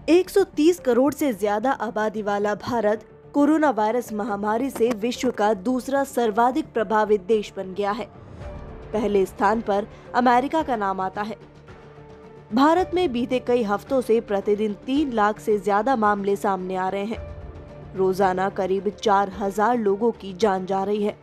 130 करोड़ से ज्यादा आबादी वाला भारत कोरोना वायरस महामारी से विश्व का दूसरा सर्वाधिक प्रभावित देश बन गया है। पहले स्थान पर अमेरिका का नाम आता है। भारत में बीते कई हफ्तों से प्रतिदिन 3 लाख से ज्यादा मामले सामने आ रहे हैं। रोजाना करीब 4000 लोगों की जान जा रही है।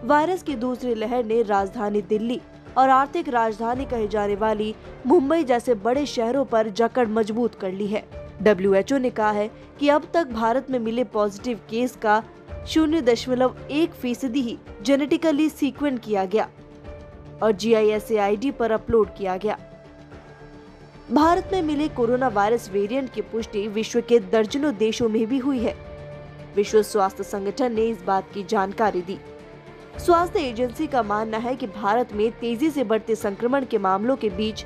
वायरस की दूसरी लहर ने राजधानी दिल्ली और आर्थिक राजधानी कहे जाने वाली मुंबई जैसे बड़े शहरों पर जकड़ मजबूत कर ली है। WHO ने कहा है कि अब तक भारत में मिले पॉजिटिव केस का 0.1% ही जेनेटिकली सीक्वेंस किया गया और GISAID पर अपलोड किया गया। भारत में मिले कोरोना वायरस वेरिएंट की पुष्टि विश्व के दर्जनों देशों में भी हुई है। विश्व स्वास्थ्य संगठन ने इस बात की जानकारी दी। स्वास्थ्य एजेंसी का मानना है कि भारत में तेजी से बढ़ते संक्रमण के मामलों के बीच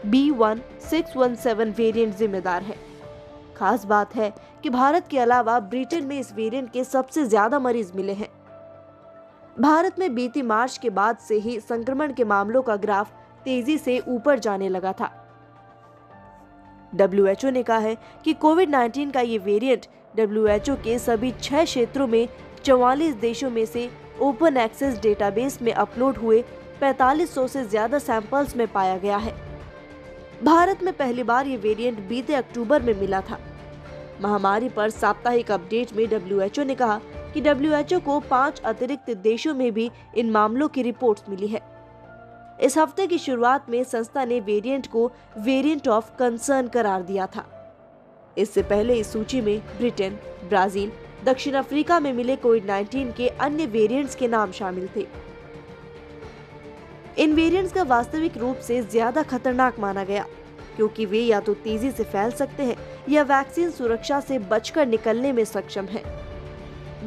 B.1.617 वेरिएंट जिम्मेदार है। खास बात है कि भारत के अलावा ब्रिटेन में इस वेरिएंट के सबसे ज्यादा मरीज मिले हैं। भारत में बीती मार्च के बाद से ही संक्रमण के मामलों का ग्राफ तेजी से ऊपर जाने लगा था। WHO ने कहा है कि कोविड-19 का ये वेरिएंट WHO के सभी 6 क्षेत्रों में 44 देशों में से ओपन एक्सेस डेटाबेस में अपलोड हुए 4500 से ज्यादा सैंपल्स में पाया गया है। भारत में पहली बार ये वेरिएंट बीते अक्टूबर में मिला था। महामारी पर साप्ताहिक अपडेट में WHO ने कहा कि WHO को 5 अतिरिक्त देशों में भी इन मामलों की रिपोर्ट्स मिली है। इस हफ्ते की शुरुआत में संस्था ने वेरिएंट को वेरिएंट ऑफ कंसर्न करार दिया था। इससे पहले इस सूची में ब्रिटेन, ब्राजील, दक्षिण अफ्रीका में मिले कोविड-19 के अन्य वेरिएंट्स के नाम शामिल थे। इन वेरिएंट्स का वास्तविक रूप से ज्यादा खतरनाक माना गया क्योंकि वे या तो तेजी से फैल सकते हैं या वैक्सीन सुरक्षा से बचकर निकलने में सक्षम हैं।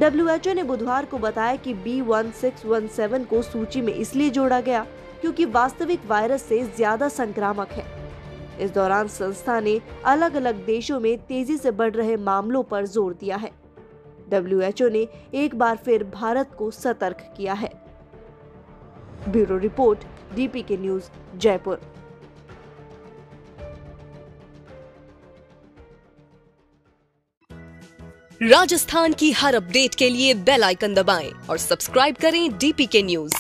WHO ने बुधवार को बताया कि B.1.617 को सूची में इसलिए जोड़ा गया क्योंकि वास्तविक वायरस से ज्यादा संक्रामक है। इस दौरान संस्था ने अलग अलग देशों में तेजी से बढ़ रहे मामलों पर जोर दिया है। WHO ने एक बार फिर भारत को सतर्क किया है। Bureau report, DPK news, Jaipur. Rajasthan की हर अपडेट के लिए बेल आइकन दबाएं और सब्सक्राइब करें DPK न्यूज।